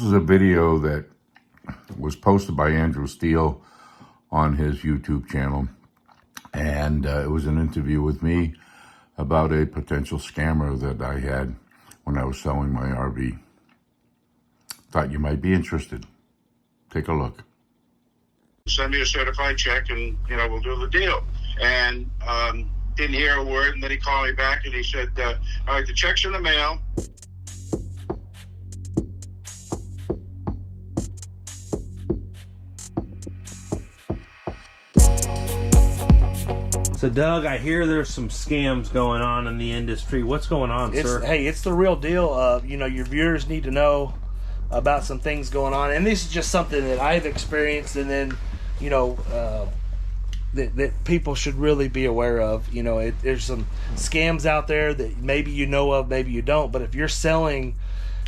This is a video that was posted by Andrew Steele on his YouTube channel, and it was an interview with me about a potential scammer that I had when I was selling my RV. Thought you might be interested. Take a look. Send me a certified check and, we'll do the deal. And didn't hear a word, and then he called me back and he said, all right, the check's in the mail. So, Doug, I hear there's some scams going on in the industry. What's going on, sir? Hey, it's the real deal. Your viewers need to know about some things going on. And this is just something that I've experienced, and then, that people should really be aware of. There's some scams out there that maybe you know of, maybe you don't. But if you're selling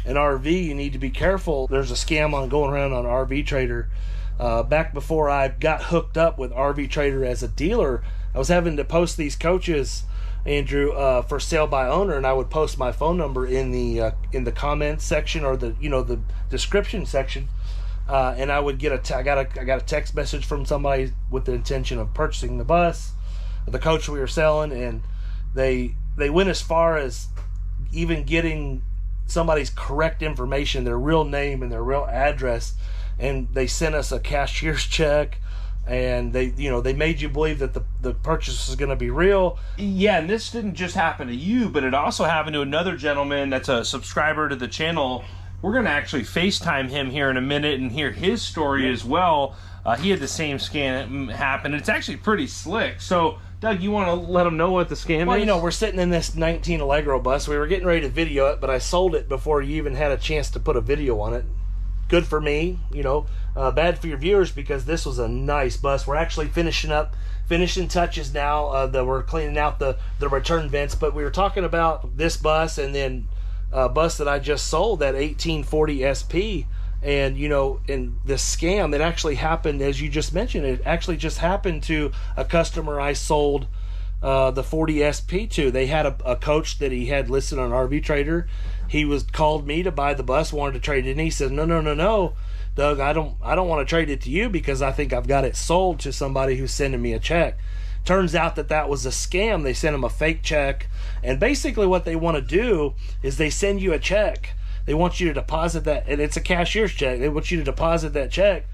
an RV, you need to be careful. There's a scam going around on RV Trader. Back before I got hooked up with RV Trader as a dealer, I was having to post these coaches, Andrew, for sale by owner, and I would post my phone number in the comments section or the description section, and I would get I got a text message from somebody with the intention of purchasing the bus, the coach we were selling, and they went as far as even getting somebody's correct information, their real name and their real address, and they sent us a cashier's check. And they made you believe that the purchase is going to be real. Yeah, and this didn't just happen to you, but it also happened to another gentleman that's a subscriber to the channel. We're going to actually FaceTime him here in a minute and hear his story as well. He had the same scam happen. It's actually pretty slick. So, Doug, you want to let them know what the scam is? Well, we're sitting in this 19 Allegro bus. We were getting ready to video it, but I sold it before you even had a chance to put a video on it. Good for me, bad for your viewers because this was a nice bus. We're actually finishing touches now. That we're cleaning out the return vents, but we were talking about this bus and then a bus that I just sold, that 1840 SP, and in this scam, it actually happened, as you just mentioned, it actually just happened to a customer I sold the 40 SP to. They had a coach that he had listed on RV Trader. He called me to buy the bus, wanted to trade it, and he says, no, Doug, I don't want to trade it to you because I think I've got it sold to somebody who's sending me a check. Turns out that was a scam. They sent him a fake check, and basically what they want to do is they send you a check. They want you to deposit that, and it's a cashier's check. They want you to deposit that check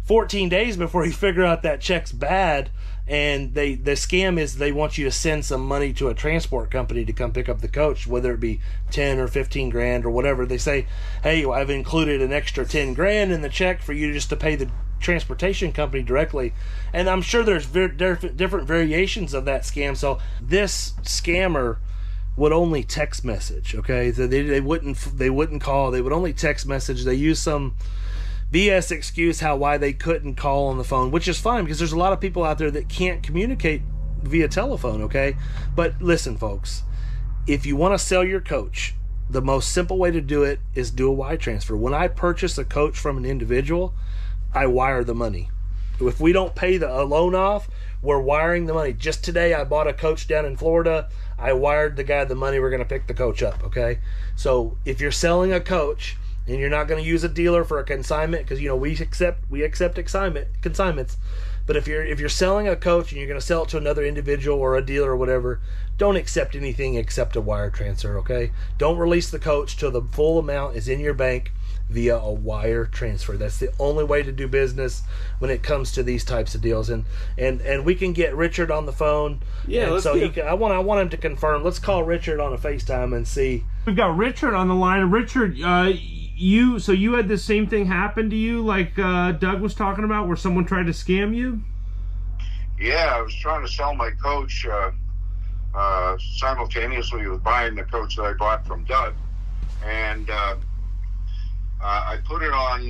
14 days before you figure out that check's bad. And the scam is they want you to send some money to a transport company to come pick up the coach, whether it be 10 or 15 grand or whatever. They say, hey, I've included an extra 10 grand in the check for you just to pay the transportation company directly. And I'm sure there's different variations of that scam. So this scammer would only text message, okay? So they wouldn't call. They would only text message. They use some BS excuse why they couldn't call on the phone, which is fine because there's a lot of people out there that can't communicate via telephone, okay? But listen, folks, if you want to sell your coach, the most simple way to do it is do a wire transfer. When I purchase a coach from an individual, I wire the money. If we don't pay the loan off, we're wiring the money. Just today, I bought a coach down in Florida. I wired the guy the money. We're going to pick the coach up, okay? So if you're selling a coach, and you're not going to use a dealer for a consignment because we accept consignments. But if you're selling a coach and you're going to sell it to another individual or a dealer or whatever, don't accept anything except a wire transfer. Okay? Don't release the coach till the full amount is in your bank via a wire transfer. That's the only way to do business when it comes to these types of deals. And we can get Richard on the phone. Yeah. I want him to confirm. Let's call Richard on a FaceTime and see. We've got Richard on the line. Richard, you had the same thing happen to you like Doug was talking about where someone tried to scam you? Yeah, I was trying to sell my coach simultaneously with buying the coach that I bought from Doug. And I put it on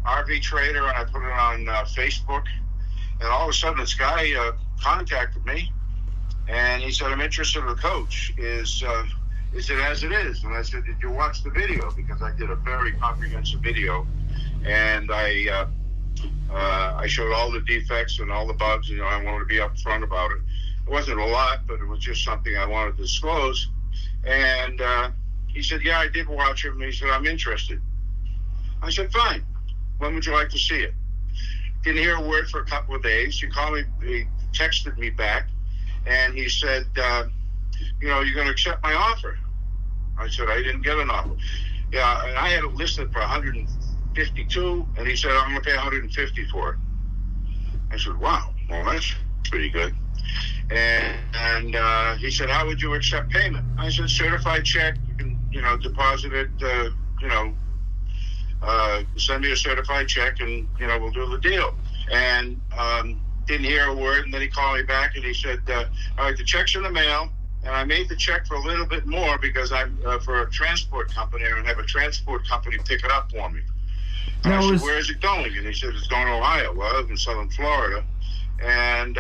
RV Trader and I put it on Facebook. And all of a sudden this guy contacted me and he said, I'm interested in the coach. Is it as it is? And I said, did you watch the video? Because I did a very comprehensive video, and I showed all the defects and all the bugs. I wanted to be upfront about it. It wasn't a lot, but it was just something I wanted to disclose. And he said, yeah, I did watch it. And he said, I'm interested. I said, fine. When would you like to see it? Didn't hear a word for a couple of days. He texted me back, and he said, you're going to accept my offer. I said, I didn't get an offer. Yeah, and I had it listed for 152, and he said, I'm going to pay 150 for it. I said, wow, well, that's pretty good. And he said, how would you accept payment? I said, certified check. You can, deposit it, send me a certified check, and, we'll do the deal. And didn't hear a word, and then he called me back, and he said, all right, the check's in the mail. And I made the check for a little bit more because I'm for a transport company, and have a transport company pick it up for me. And I said, where is it going? And he said, it's going to Ohio. Well, I live in southern Florida. And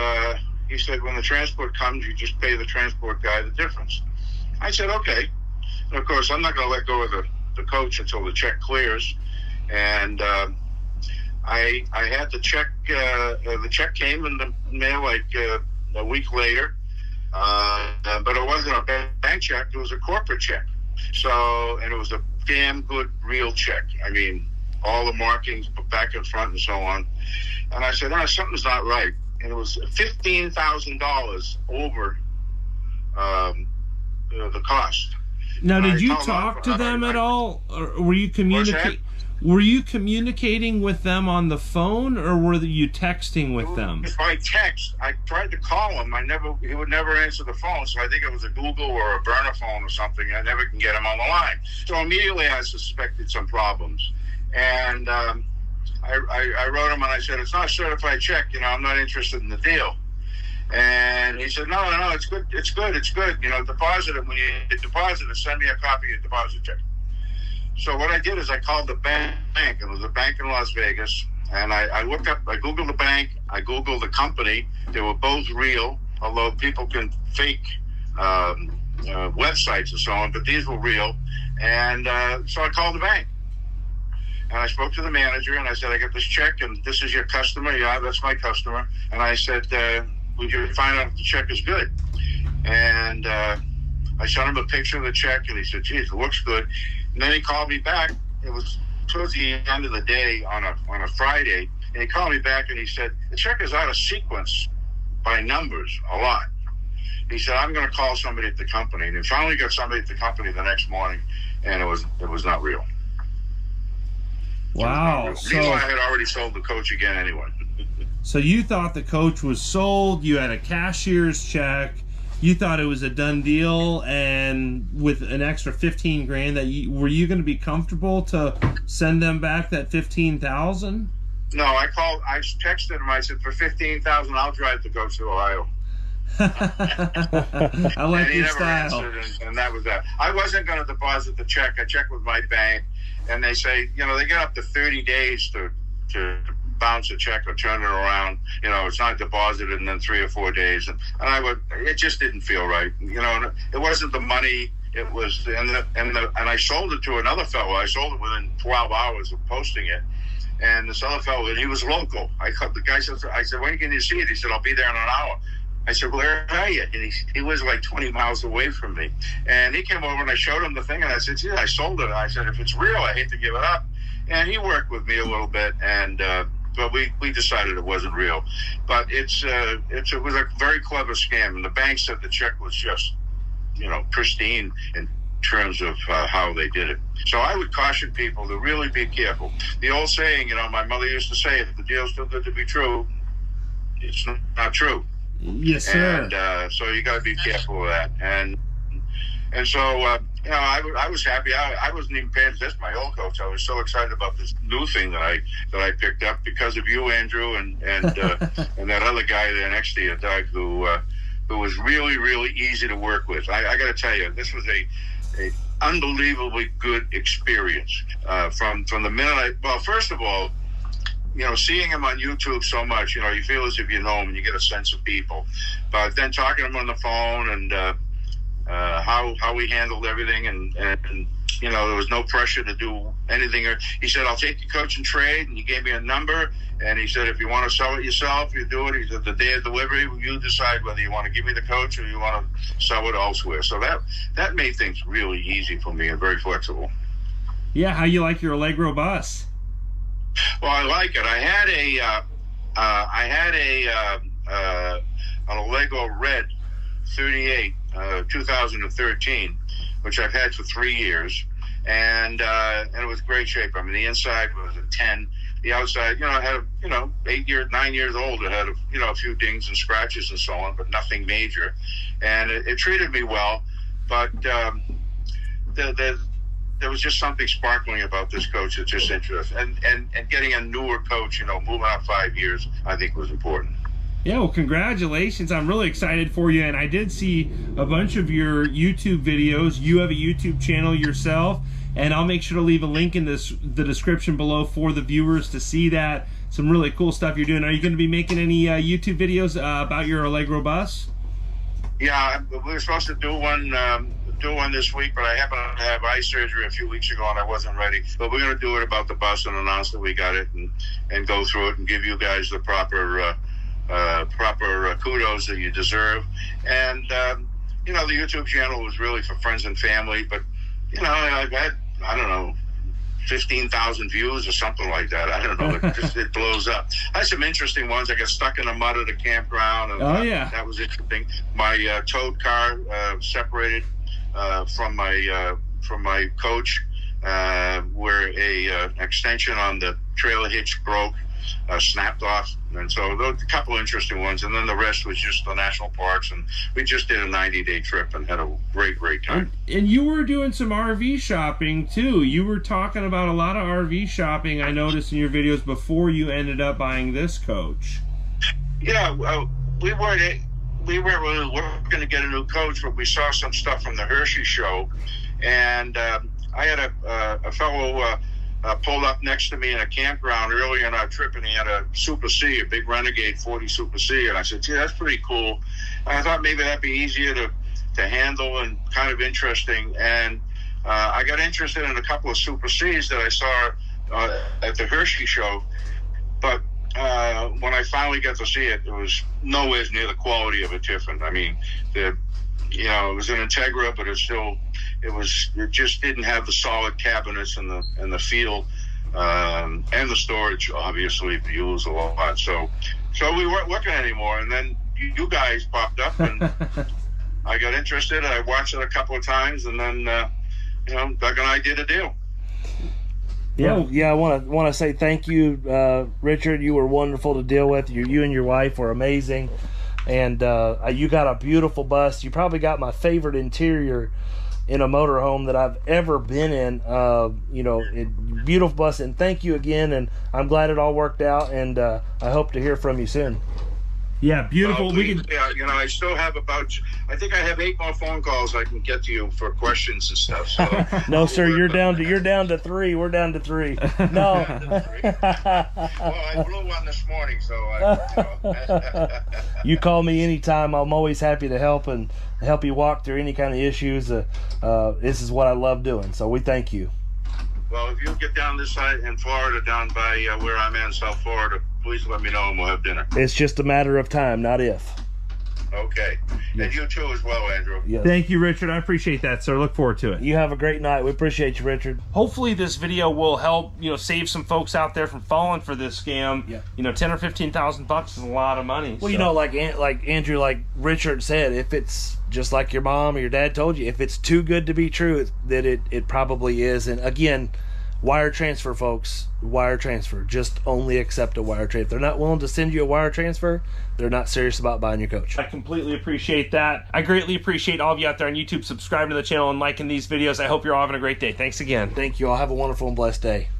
he said, when the transport comes, you just pay the transport guy the difference. I said, okay. And, of course, I'm not going to let go of the coach until the check clears. And I had the check. The check came in the mail like a week later. But it wasn't a bank check. It was a corporate check. And it was a damn good real check. I mean, all the markings back and front and so on. And I said, something's not right. And it was $15,000 over the cost. Now, did you talk to them at all? Or were you communicating? Were you communicating with them on the phone, or were you texting with them? By text. I tried to call him. He would never answer the phone, so I think it was a Google or a burner phone or something. I never can get him on the line. So immediately I suspected some problems. And I wrote him and I said, it's not a certified check. I'm not interested in the deal. And he said, no, it's good. It's good. Deposit it. When you deposit it, send me a copy of your deposit check. So what I did is I called the bank. It was a bank in Las Vegas. And I Googled the bank. I Googled the company. They were both real, although people can fake websites and so on, but these were real. And so I called the bank. And I spoke to the manager, and I said, I got this check, and this is your customer. Yeah, that's my customer. And I said, would you find out if the check is good? And I sent him a picture of the check, and he said, geez, it looks good. And then he called me back. It was towards the end of the day on a Friday, and he called me back, and he said, the check is out of sequence by numbers a lot. He said, I'm going to call somebody at the company. And he finally got somebody at the company the next morning, and it was not real. Wow. So I had already sold the coach again anyway. So you thought the coach was sold, you had a cashier's check, you thought it was a done deal, and with an extra $15,000 were you going to be comfortable to send them back that $15,000? No, I texted him, I said, for $15,000 I'll drive the coach to Ohio. I like your style. And that was that. I wasn't going to deposit the check. I checked with my bank, and they say, they get up to 30 days to bounce a check or turn it around. It's not deposited in then 3 or 4 days. And it just didn't feel right. It wasn't the money. It was, and I sold it to another fellow. I sold it within 12 hours of posting it. And this other fellow, and he was local. The guy said, I said, when can you see it? He said, I'll be there in an hour. I said, where are you? And he was like 20 miles away from me. And he came over and I showed him the thing, and I said, yeah, I sold it. And I said, if it's real, I hate to give it up. And he worked with me a little bit, and but we decided it wasn't real. But it was a very clever scam, and the bank said the check was just, pristine in terms of how they did it. So I would caution people to really be careful. The old saying, my mother used to say, if the deal's too good to be true, it's not true. Yes, sir. And so you got to be careful of that. And so I was happy. I wasn't even paying attention to my old coach. I was so excited about this new thing that I picked up because of you, Andrew, and and that other guy there next to you, Doug, who was really, really easy to work with. I got to tell you, this was a unbelievably good experience from the minute first of all, seeing him on YouTube so much, you feel as if you know him and you get a sense of people. But then talking to him on the phone and how he handled everything, and there was no pressure to do anything. He said, I'll take your coach and trade, and he gave me a number, and he said, if you want to sell it yourself, you do it. He said, the day of delivery, you decide whether you want to give me the coach or you want to sell it elsewhere. So that made things really easy for me and very flexible. Yeah, how you like your Allegro bus? Well, I like it. I had an Allegro Red 38, 2013, which I've had for 3 years, and it was great shape. I mean, the inside was a 10. The outside, I had 9 years old. It had a few dings and scratches and so on, but nothing major, and it treated me well. But there was just something sparkling about this coach that just interested, and getting a newer coach, moving up 5 years, I think was important. Yeah, well, congratulations. I'm really excited for you, and I did see a bunch of your YouTube videos. You have a YouTube channel yourself, and I'll make sure to leave a link in the description below for the viewers to see that. Some really cool stuff you're doing. Are you going to be making any YouTube videos about your Allegro bus? Yeah, we were supposed to do one this week, but I happened to have eye surgery a few weeks ago and I wasn't ready. But we're going to do it about the bus and announce that we got it, and go through it and give you guys the proper kudos that you deserve. And the YouTube channel was really for friends and family, but I've had, I don't know, 15,000 views or something like that. I don't know. It blows up. I had some interesting ones. I got stuck in the mud at a campground, and that was interesting. My towed car separated from my coach, where a extension on the trailer hitch broke, snapped off, and so those a couple interesting ones, and then the rest was just the national parks, and we just did a 90-day trip and had a great time. And you were doing some RV shopping too. You were talking about a lot of RV shopping, I noticed in your videos, before you ended up buying this coach. Yeah, we weren't really looking to get a new coach, but we saw some stuff from the Hershey show, and I had a fellow pulled up next to me in a campground earlier in our trip, and he had a Super C, a big Renegade 40 Super C, and I said, gee, that's pretty cool. And I thought maybe that'd be easier to handle and kind of interesting, and I got interested in a couple of Super Cs that I saw at the Hershey show, but when I finally got to see it, it was nowhere near the quality of a Tiffin. I mean, it was an Integra, but it just didn't have the solid cabinets and the feel, and the storage, obviously, the use a lot. So we weren't looking anymore, and then you guys popped up, and I got interested. I watched it a couple of times, and then Doug and I did a deal. Yeah, I want to say thank you, Richard. You were wonderful to deal with. You and your wife were amazing, and you got a beautiful bus. You probably got my favorite interior in a motorhome that I've ever been in. Beautiful bus, and thank you again. And I'm glad it all worked out, and I hope to hear from you soon. Yeah, beautiful. I still have I think I have 8 more phone calls I can get to you for questions and stuff. So no, sir, you're down to 3. We're down to 3. No. Well, I blew one this morning, so you call me anytime. I'm always happy to help and help you walk through any kind of issues. This is what I love doing, so we thank you. Well, if you get down this side in Florida, down by where I'm in, South Florida, please let me know and we'll have dinner. It's just a matter of time, not if. Okay. Yes. And you too as well, Andrew. Yes. Thank you, Richard. I appreciate that, sir. Look forward to it. You have a great night. We appreciate you, Richard. Hopefully this video will help, save some folks out there from falling for this scam. Yeah. $10,000 or $15,000 is a lot of money. Well, so. Like Andrew, like Richard said, if it's just like your mom or your dad told you, if it's too good to be true, that it probably is. And again, wire transfer, folks. Wire transfer. Just only accept a wire transfer. If they're not willing to send you a wire transfer, they're not serious about buying your coach. I completely appreciate that. I greatly appreciate all of you out there on YouTube subscribing to the channel and liking these videos. I hope you're all having a great day. Thanks again. Thank you all. Have a wonderful and blessed day.